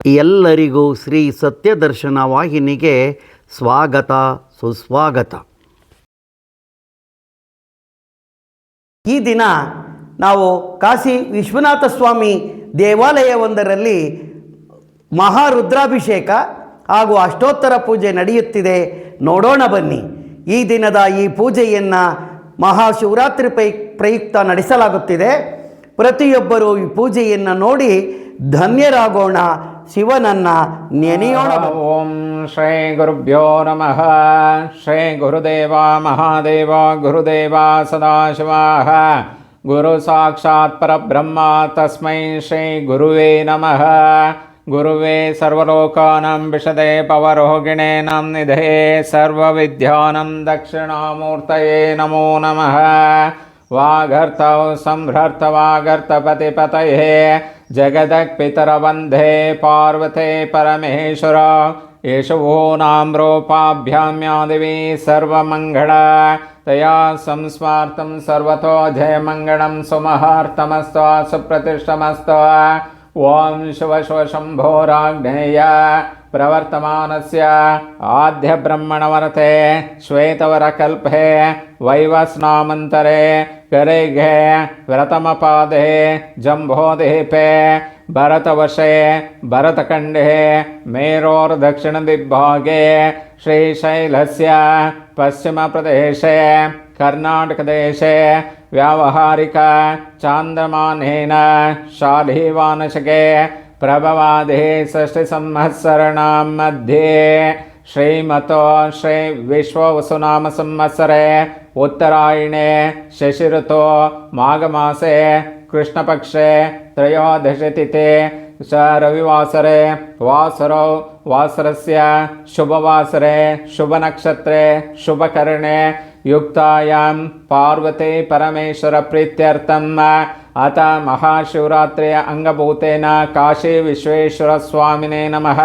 ಎಲ್ಲರಿಗೂ ಶ್ರೀ ಸತ್ಯದರ್ಶನ ವಾಹಿನಿಗೆ ಸ್ವಾಗತ ಸುಸ್ವಾಗತ. ಈ ದಿನ ನಾವು ಕಾಶಿ ವಿಶ್ವನಾಥ ಸ್ವಾಮಿ ದೇವಾಲಯವೊಂದರಲ್ಲಿ ಮಹಾರುದ್ರಾಭಿಷೇಕ ಹಾಗೂ ಅಷ್ಟೋತ್ತರ ಪೂಜೆ ನಡೆಯುತ್ತಿದೆ. ನೋಡೋಣ ಬನ್ನಿ. ಈ ದಿನದ ಈ ಪೂಜೆಯನ್ನು ಮಹಾಶಿವರಾತ್ರಿ ಪ್ರಯುಕ್ತ ನಡೆಸಲಾಗುತ್ತಿದೆ. ಪ್ರತಿಯೊಬ್ಬರೂ ಈ ಪೂಜೆಯನ್ನು ನೋಡಿ ಧನ್ಯರಾಗೋಣ, ಶಿವನನ್ನು ನೆನೆಯೋಣ. ಓಂ ಶ್ರೀ ಗುರುಭ್ಯೋ ನಮಃ. ಶ್ರೀ ಗುರುದೇವ ಮಹಾದೇವ ಗುರುದೇವ ಸದಾಶಿವ ಗುರು ಸಾಕ್ಷಾತ್ ಪರಬ್ರಹ್ಮ ತಸ್ಮೈ ಶ್ರೀ ಗುರುವೇ ನಮಃ. ಗುರುವೇ ಸರ್ವಲೋಕಾನಾಂ ವಿಶದೇ ಪವರೋಗಿಣೇ ನಂ ನಿಧೇ ಸರ್ವವಿದ್ಯಾನಾಂ ದಕ್ಷಿಣಾಮೂರ್ತಯೇ ನಮೋ ನಮಃ. ವಾಗರ್ತೌ ಸಂಹೃತ ವಾಗರ್ತಪತಿಪತಯೇ ಜಗದಕ್ಪಿತರ ವಂದೇ ಪಾರ್ವತೆ ಪರಮೇಶ್ವರ. ಯೇಷವೋ ನಾಂ ರೂಪಾಭ್ಯಾಮ್ಯಾದಿವಿ ಸರ್ವಮಂಗಳ ತಯಾ ಸಂಸ್ಮಾರ್ತಂ ಸರ್ವತೋ ಜಯಮಂಗಳಂ ಸುಮಹಾರ್ತಮಸ್ತ ಸುಪ್ರತಿಷ್ಠಮಸ್ತ. ಓಂ ಶಿವ ಶಿವ ಶಂಭೋರಾಗ್ನೇಯ ಪ್ರವರ್ತಮಾನಸ್ಯ ಆದ್ಯ ಬ್ರಹ್ಮಣವರತೆ ಶ್ವೇತವರಕಲ್ಪೆ ವೈವಸ್ನಾಮಂತರೆ ಕರೆಗೆ ವ್ರತಮಪಾದೆ ಜಂಬೋದೀಪೆ ಭರತವಶೆ ಭರತಖಂಡೇ ಮೇರೋರ್ದಕ್ಷಿಣದಿಗ್ಭಾಗೆ ಶ್ರೀಶೈಲಸ್ಯ ಪಶ್ಚಿಮಪ್ರದೇಶೆ ಕರ್ನಾಟಕದೇಶೆ ವ್ಯಾವಹಾರಿಕ ಚಾಂದ್ರಮಾನೇನ ಶಾಲಿವಾನಶಕೆ ಪ್ರಭವಾದೇ ಷಷ್ಠಿ ಸಂವತ್ಸರಣಾಂ ಮಧ್ಯೆ ಶ್ರೀಮತೋ ಶ್ರೀ ವಿಶ್ವವಸುನಾಮ ಸಂವತ್ಸರೆ ಉತ್ತರಾಯಣೆ ಶಶಿಋತೋ ಮಾಘಮಾಸೆ ಕೃಷ್ಣಪಕ್ಷೆ ತ್ರಯೋದಶಿ ತಿಥಿ ಸ ರವಿವಾಸರೆ ವಾಸರೌ ವಾಸರಸ್ಯ ಶುಭವಾಸರೆ ಶುಭನಕ್ಷತ್ರೆ ಶುಭಕರ್ಣೆ ಯುಕ್ತಾಯಾಂ ಪಾರ್ವತಿ ಪರಮೇಶ್ವರ ಪ್ರೀತ್ಯರ್ಥಂ ಅತ ಮಹಾಶಿವರಾತ್ರಿಯ ಅಂಗಭೂತೇನ ಕಾಶಿ ವಿಶ್ವೇಶ್ವರ ಸ್ವಾಮಿನೇ ನಮಃ.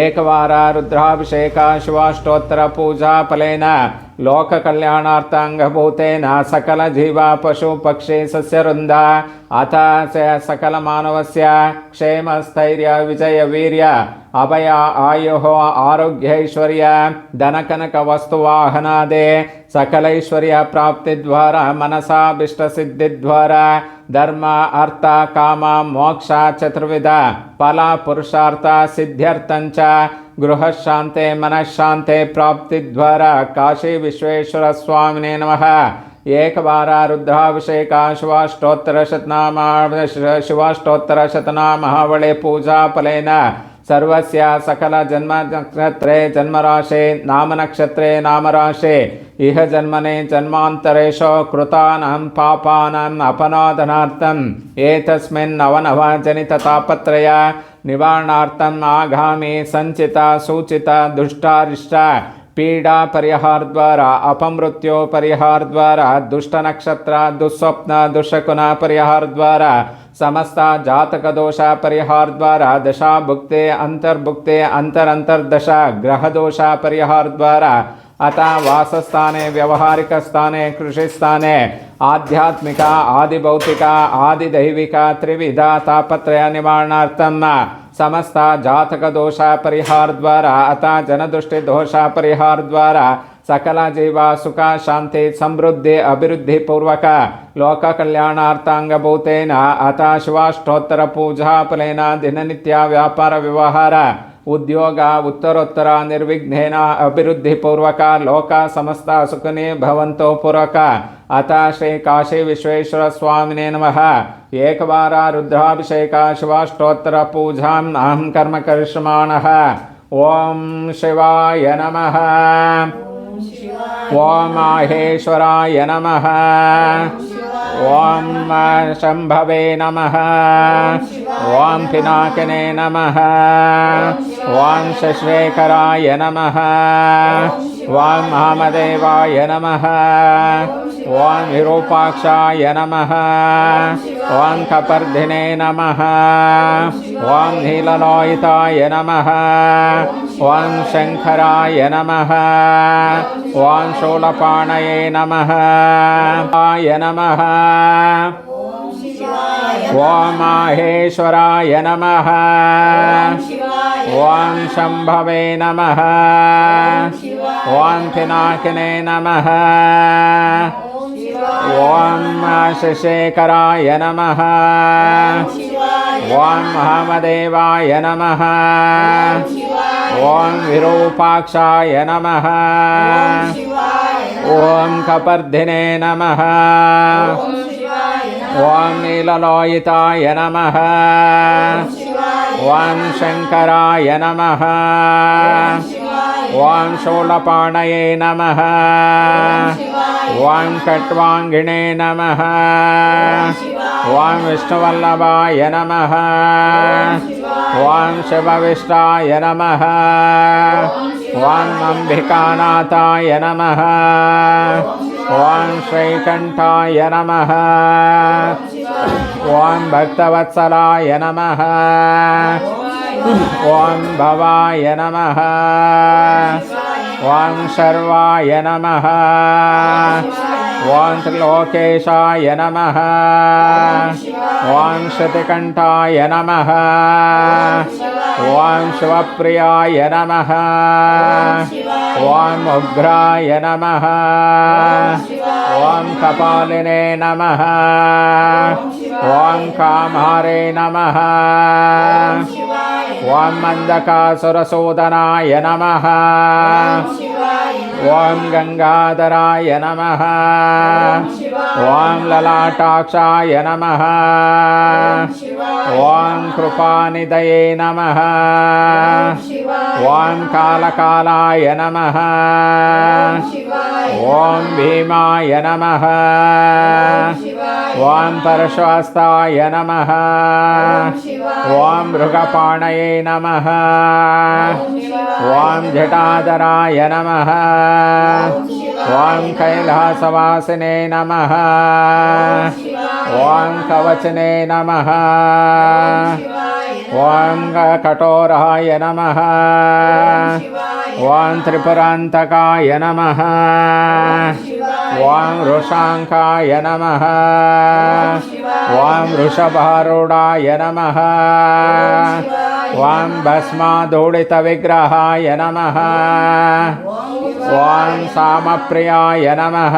ಏಕವಾರ ರುದ್ರಾಭಿಷೇಕ ಶಿವಾಷ್ಟೋತ್ತರ ಪೂಜಾ ಫಲೇನ ಲೋಕ ಕಲ್ಯಾಣಾರ್ಥ ಅಂಗಭೂತೇನ ಸಕಲ ಜೀವ ಪಶು ಪಕ್ಷಿ ಸಸ್ಯವೃಂದ ಅಥ ಸಕಲ ಮಾನವಸ್ಯ ಕ್ಷೇಮ ಸ್ಥೈರ್ಯ ವಿಜಯ ವೀರ್ಯ ಅಭಯ ಆಯು ಆರೋಗ್ಯೈಶ್ವರ್ಯ ಧನಕನಕ ವಸ್ತುವಾಹನಾದೇ ಸಕಲೈಶ್ವರ್ಯ ಪ್ರಾಪ್ತಿದ್ವಾರ ಮನಸಾಭಿಷ್ಟಸಿದ್ಧಿದ್ವಾರ ಧರ್ಮ ಅರ್ಥ ಕಾಮ ಮೋಕ್ಷ ಚತುರ್ವಿಧ ಫಲ ಪುರುಷಾರ್ಥ ಸಿದ್ಧ್ಯರ್ಥಂಚ ಗೃಹಶಾಂತೆ ಮನಃಶಾಂತೆ ಪ್ರಾಪ್ತಿದ್ವಾರ ಕಾಶಿ ವಿಶ್ವೇಶ್ವರ ಸ್ವಾಮಿನೇ ನಮಃ. ಏಕವಾರ ರುದ್ರಾಭಿಷೇಕ ಶಿವಾಷ್ಟೋತ್ತರ ಶತನಾಮಾವಳಿ ಪೂಜಾ ಫಲೇನ ಸರ್ವಸ್ಯ ಸಕಲ ಜನ್ಮ ನಕ್ಷತ್ರೆ ಜನ್ಮರಾಶೆ ನಾಮನಕ್ಷತ್ರೆ ನಾಮರಾಶೆ ಇಹ ಜನ್ಮನೆ ಜನ್ಮಾಂತರೇಶೋ ಕೃತಾನಾಂ ಪಾಪಾನಾಂ ಅಪನೋದನಾರ್ಥಂ ಏತಸ್ಮಿನ್ ನವನವ ಜನಿತ ತಾಪತ್ರಯ ನಿವಾರಣಾರ್ಥಂ ಆಗಾಮಿ ಸಂಚಿತ ಸೂಚಿತ ದುಷ್ಟಾರಿಷ್ಟ ಪೀಡಾ ಪರಿಹಾರ ದ್ವಾರ ಅಪಮೃತ್ಯು ಪರಿಹಾರ ದ್ವಾರ ದುಷ್ಟ ನಕ್ಷತ್ರ ದುಸ್ವಪ್ನ ದುಶಕುನ ಪರಿಹಾರ ದ್ವಾರ ಸಮಸ್ತ ಜಾತಕ ದೋಷ ಪರಿಹಾರ ದ್ವಾರ ದಶಾಭುಕ್ತೆ ಅಂತರ್ಭುಕ್ತೆ ಅಂತರಂತರ್ದಶ ಗ್ರಹ ದೋಷ ಪರಿಹಾರ ದ್ವಾರ ಅಥ ವಾಸಸ್ಥಾನೆ ವ್ಯಾವಹಾರಿಕ ಸ್ಥಾನೆ ಕೃಷಿ ಸ್ಥಾನೆ ಆಧ್ಯಾತ್ಮಿಕ ಆದಿಭೌತಿಕ ಆದಿದೈವಿಕ ತ್ರಿವಿಧ ತಾಪತ್ರಯ ನಿವಾರಣಾರ್ಥಂ ಸಮಸ್ತ ಜಾತಕ ದೋಷ ಪರಿಹಾರ ದ್ವಾರ ಅಥ ಜನದೃಷ್ಟಿ ದೋಷ ಪರಿಹಾರ ದ್ವಾರ ಸಕಲ ಜೀವ ಸುಖ ಶಾಂತಿ ಸಮೃದ್ಧಿ ಅಭಿವೃದ್ಧಿ ಪೂರ್ವಕ ಲೋಕ ಕಲ್ಯಾಣಾರ್ಥಾಂಗಭೂತೇನ ಅಥ ಶಿವಾಷ್ಟೋತ್ತರ ಪೂಜಾ ಫಲೇನ ದಿನನಿತ್ಯ ವ್ಯಾಪಾರ ವ್ಯವಹಾರ ಉದ್ಯೋಗ ಉತ್ತರೋತ್ತರ ನಿರ್ವಿಘ್ನೇನ ಅಭಿವೃದ್ಧಿ ಪೂರ್ವಕ ಲೋಕ ಸಮಸ್ತ ಸುಖನೇ ಭವಂತೋ ಪೂರ್ವಕ ಅಥ ಶ್ರೀ ಕಾಶಿ ವಿಶ್ವೇಶ್ವರ ಸ್ವಾಮಿನೇ ನಮಃ. ಏಕವಾರ ರುದ್ರಾಭಿಷೇಕ ಶಿವಾಷ್ಟೋತ್ತರ ಪೂಜಾಂ ಅಹಂ ಕರ್ಮ ಕರಿಷ್ಮಾಣಃ. ಓಂ ಶಿವಾಯ ನಮಃ. ಓಂ ಮಾಹೇಶ್ವರಾಯ ನಮಃ. ಓಂ ಶಂಭವೇ ನಮಃ. ಓಂ ಪಿನಾಕಿನೇ ನಮಃ. ಓಂ ಶಶ್ವೇಕರಾಯ ನಮಃ. ಓಂ ಮಹಾಮದೇವಾಯ ನಮಃ. ಓಂ ವಿರೂಪಾಕ್ಷಾಯ ನಮಃ. ಓಂ ಕಪರ್ಧಿನೇ ನಮಃ. ಓಂ ನೀಲಲೋಹಿತಾಯ ನಮಃ. ಓಂ ಶಂಕರಾಯ ನಮಃ. ಓಂ ಶೂಲಪಾಣಯೇ ನಮಃ. ಆಯ ನಮಃ. ॐ माहेश्वराय नमः ॐ शम्भवे नमः ॐ पिनाकिने नमः ॐ शशिशेखराय नमः ॐ महामदेवाय नमः ॐ विरूपाक्षाय नमः ॐ कपर्दिने नमः ॐ नीललोहिताय नमः ॐ शङ्कराय नमः ॐ शूलपाणये नमः ॐ खट्वाङ्गिणे नमः ॐ विष्णुवल्लभाय नमः ॐ शिवविष्टाय नमः ॐ अम्बिकानाथाय नमः ॐ श्रीकण्ठाय नमः ॐ भक्तवत्सलाय नमः ॐ भवाय नमः ॐ शर्वाय नमः ॐ त्रिलोकेशाय नमः ॐ श्रुतिकण्ठाय नमः ॐ शिवप्रियाय नमः ॐ उग्राय नमः ॐ कपालिने नमः ॐ कामारे नमः ॐ मन्दकासुरसूदनाय नमः ॐ गङ्गाधराय नमः ॐ ललाटाक्षाय नमः ॐ कृपानिधये नमः ॐ कालकालाय नमः ॐ भीमाय नमः ॐ परश्वास्ताय नमः ॐ मृगपाणये नमः ॐ जटाधराय नमः ॐ कैलासवासिने नमः ॐ कवचने नमः ॐ कठोराय नमः ॐ त्रिपुरान्तकाय नमः ॐ वृषाङ्काय नमः ॐ वृषभारूढाय नमः ॐ भस्माधूडितविग्रहाय नमः ॐ सामप्रियाय नमः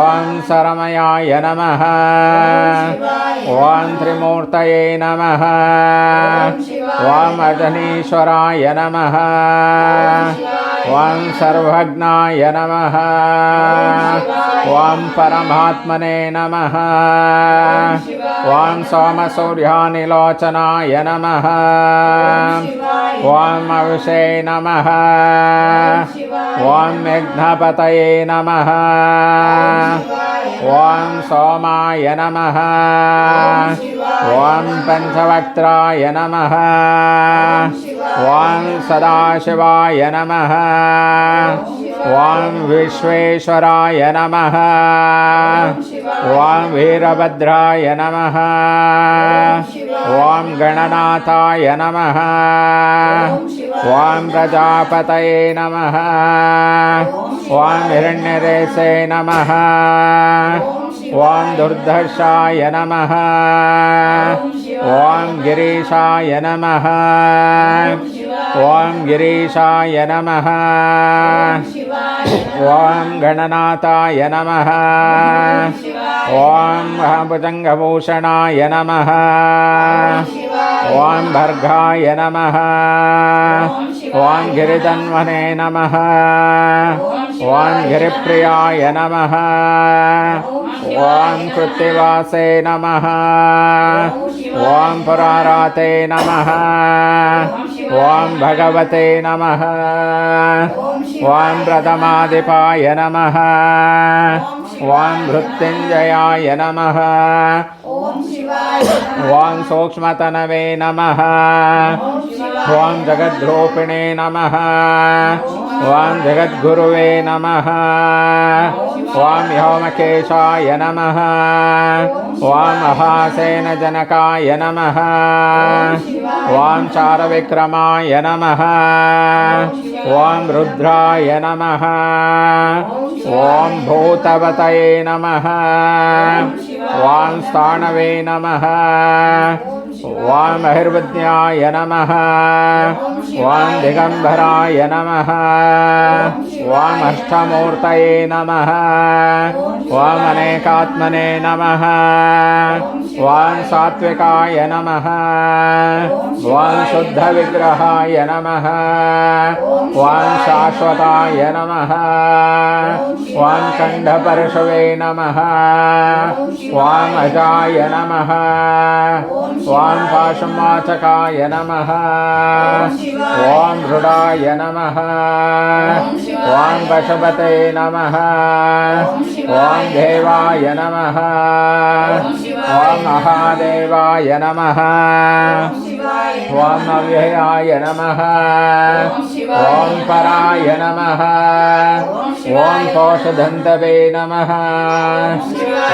ॐ सरमयाय नमः ॐ त्रिमूर्तये नमः ॐ अजनीश्वराय नमः ॐ सर्वज्ञाय नमः ॐ परमात्मने नमः ॐ सोमसूर्यानिलोचनाय नमः ॐ अविषे नमः ॐ मेघ्नपतये नमः ॐ सोमाय नमः ॐ पञ्चवक्त्राय नमः ॐ सदाशिवाय नमः ॐ विश्वेश्वराय नमः ॐ वीरभद्राय नमः ॐ गणनाथाय नमः ॐ प्रजापतये नमः ॐ हिरण्यरेशे नमः ॐ दुर्धर्षाय नमः ॐ गिरीशाय नमः ॐ गिरीशाय नमः ॐ गणनाथाय नमः ॐ भुजङ्गभूषणाय नमः ॐ भर्गाय नमः ॐ गिरिधन्वने नमः ॐ गिरिप्रियाय नमः ॐ कृत्तिवासे नमः ॐ पुराराते नमः ॐ भगवते नमः ॐ प्रथमाधिपाय नमः ॐ मृत्युञ्जयाय नमः ॐ सूक्ष्मतनवे नमः ॐ जगद्रूपिणे नमः ॐ जगद्गुरुवे नमः ॐ व्योमकेशाय नमः ॐ महासेनजनकाय नमः ॐ चारविक्रमाय नमः ಓಂ ರುದ್ರಾಯ ನಮಃ ಓಂ ಭೂತವತಯೇ ನಮಃ ಓಂ ಸ್ಥಾಣವೇ ನಮಃ ಓಂ ಮಹಿರ್ವಜ್ಞಾಯ ನಮಃ ಓಂ ದಿಗಂಬರಾಯ ನಮಃ ಓಂ ಅಷ್ಟಮೂರ್ತಯೇ ನಮಃ ಓಂ ಅನೇಕಾತ್ಮನೇ ನಮಃ ಓಂ ಸಾತ್ವಿಕಾಯ ನಮಃ ಓಂ ಶುದ್ಧ ವಿಗ್ರಹಾಯ ನಮಃ ಓಂ ಶಾಶ್ವತಾಯ ನಮಃ ಓಂ ಖಂಡಪರಶವೇ ನಮಃ ಓಂ ಅಜಾಯ ನಮಃ ಓಂ ಪಾಶುಮಾಚಕಾಯ ನಮಃ ಓಂ ಹೃಡಾಯ ನಮಃ ಓಂ ಪಶುಪತೆ ನಮಃ ಓಂ ದೇವಾಯ ನಮಃ ಓಂ ಮಹಾದೇವಾಯ ನಮಃ ಓಂ ಅವ್ಯಯಾಯ ನಮಃ ಓಂ ಪರಾಯ ನಮಃ ಓಂ ಕೋಶದಂತವೇ ನಮಃ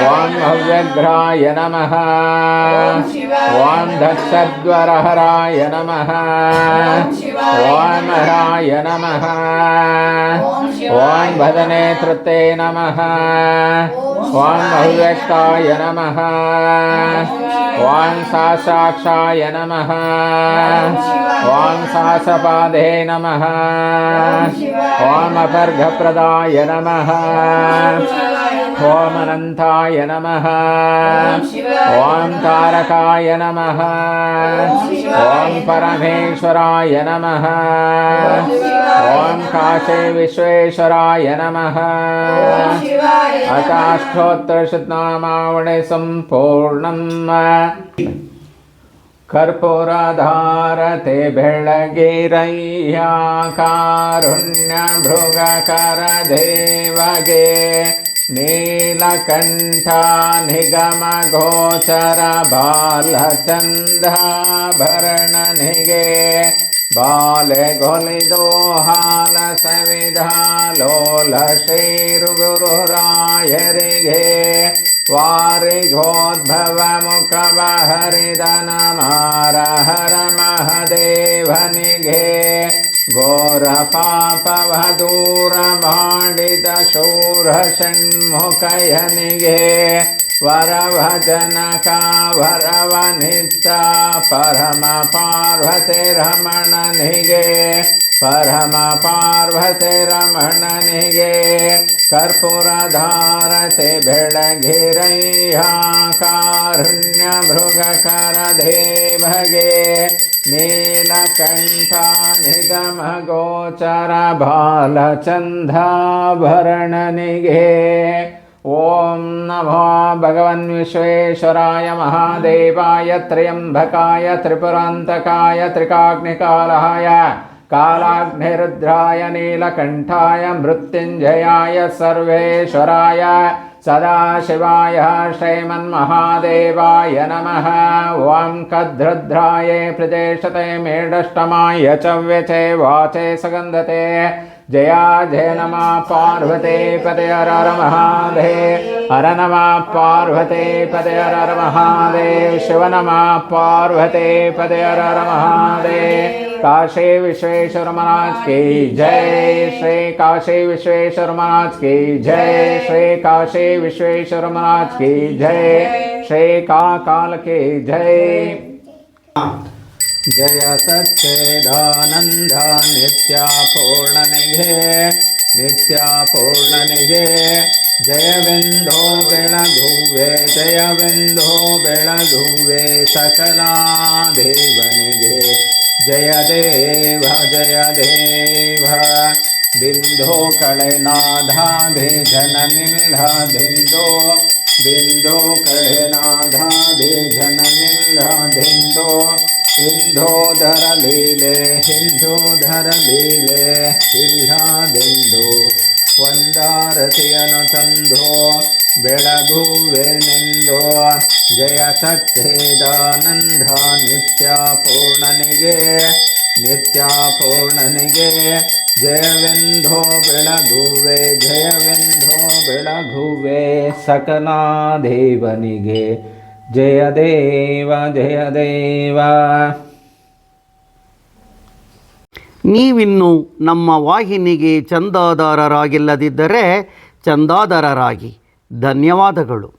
ಓಂ ಅವ್ಯಗ್ರಾಯ ನಮಃ ಓಂ ದಕ್ಷದ್ವರಹರಾಯ ನಮಃ ಓಂ ಹರಾಯ ನಮಃ ಓಂ ಭದನೇತೃತೆ ನಮಃ ಓಂ ಅವ್ಯಕ್ತಾಯ ನಮಃ ಓಂ ಸಾಕ್ಷಾಕ್ಷಾಯ ನಮಃ ಓಂ ಸಾಸಪಾದೇ ನಮಃ ಓಂ ಅಪರ್ಘಪ್ರದಾಯ ನಮಃ ಓಂ ಅನಂತಾಯ ನಮಃ ಓಂ ತಾರಕಾಯ ನಮಃ ಓಂ ಪರಮೇಶ್ವರಾಯ ನಮಃ ಓಂ ಕಾಶೇ ವಿಶ್ವೇಶ್ವರಾಯ ನಮಃ ಅಷ್ಟಾಷ್ಟೋತ್ತರಶತನಾಮಾವಳಿ ಸಂಪೂರ್ಣಂ ಕರ್ಪೂರಧಾರತೆ ಬೆಳಗಿರಯ್ಯ ಕಾರುಣ್ಯ ಭೃಗಕರ ದೇವಗೆ ನೀಲಕಂಠ ನಿಗಮ ಗೋಚರ ಬಾಲಚಂದ್ರಾಭರಣನಿಗೆ ಬಾಲೆಗೊಲಿದೋ ಹಾಲ ಸವಿಧ ಲೋಲ ಶ್ರೀಗುರುರಾಯರಿಗೆ ವಾರಿಜೋದ್ಭವ ಮುಖವ ಹರಿದನ ಮಾರಹರ ಮಹದೇವನಿಗೆ ಘೋರ ಪಾಪವ ದೂರ ಮಾಡಿದ ಶೂರ ಷಣ್ಮುಖಯನಿಗೆ ವರಭಜನಕ ವರವನಿತ್ತ ಪರಮ ಪಾರ್ವತಿ ರಮಣನಿಗೆ ಪರಮ ಪಾರ್ವತಿ ರಮಣನಿಗೆ ಕರ್ಪೂರಧಾರತೆ ಬೆಳಗಿರಯ್ಯ ಕಾರುಣ್ಯ ಭೃಗಕರ ದೇವಗೆ ನೀಲಕಂಠ ನಿಗಮ ಗೋಚರ ಬಾಲಚಂದ್ರಾಭರಣನಿಗೆ ಓಂ ನಮೋ ಭಗವನ್ ವಿಶ್ವೇಶ್ವರಾಯ ಮಹಾದೇವಾಯ ತ್ರಯಂಬಕಾಯ ತ್ರಿಪುರಾಂತಕಾಯ ತ್ರಿಕಾಗ್ನಿಕಾಲಹಾಯ ಕಾಲಾಗ್ನಿರುದ್ರಾಯ ನೀಲಕಂಠಾಯ ಮೃತ್ಯುಂಜಯಾಯ ಸರ್ವೇಶ್ವರಾಯ ಸದಾಶಿವಾಯ ಶ್ರೀಮನ್ಮಹಾದೇವಾಯ ನಮಃ ಓಂ ಕದ್ರುದ್ರಾಯ ಪ್ರದೇಶತೆ ಮೇಢಷ್ಟಮಾಯ ಚವ್ಯಚೆ ವಾಚೆ ಸಗಂಧತೆ ಜಯ ಜಯ ನಮಃ ಪಾರ್ವತೆ ಪದೇ ಹರ ಹರ ಮಹಾದೇವ್ ಹರ ನಮಃ ಪಾರ್ವತೆ ಪದೇ ಹರ ಹರ ಮಹಾದೇವ್ ಶಿವ ನಮಃ ಪಾರ್ವತೆ ಪದೇ ಹರ ಹರ ಮಹಾದೇವ್ काशी विश्वेश्वर महाराज की जय श्री काशी विश्वेश्वर महाराज की जय श्री काशी विश्वेश्वर महाराज की जय श्री काल की जय जय सच्चिदानंद नित्या पूर्णनिधे नित्या पूर्णनिधे जय बिंदो बेळगुवे जय बिंदो बेळगुवे सकला देवनिगे जय देव बिंदो कಳೆನಾಧಾಧೆ ಜನನಿಲ್ಲ ದಿಂದೋ बिंदो कಳೆನಾಧಾಧೆ ಜನನಿಲ್ಲ ದಿಂದೋ ಹಿಂದೋಧರ ಲೀಲೆ ಹಿಂದೋಧರ ಲೀಲೆ ಇಲ್ಲದೆಂದು ಒಂದಾರತಿಯನ್ನು ತಂದು ಬೆಳಗುವೆನೆಂದು ಜಯ ಸಚ್ಚಿದಾನಂದ ನಿತ್ಯ ಪೂರ್ಣನಿಗೆ ಜಯವೆಂದೋ ಬೆಳಗುವೆ ಸಕಲ ದೇವನಿಗೆ ಜಯ ದೇವ ನೀವಿನ್ನು ನಮ್ಮ ವಾಹಿನಿಗೆ ಚಂದಾದಾರರಾಗಿಲ್ಲದಿದ್ದರೆ ಚಂದಾದಾರರಾಗಿ. ಧನ್ಯವಾದಗಳು.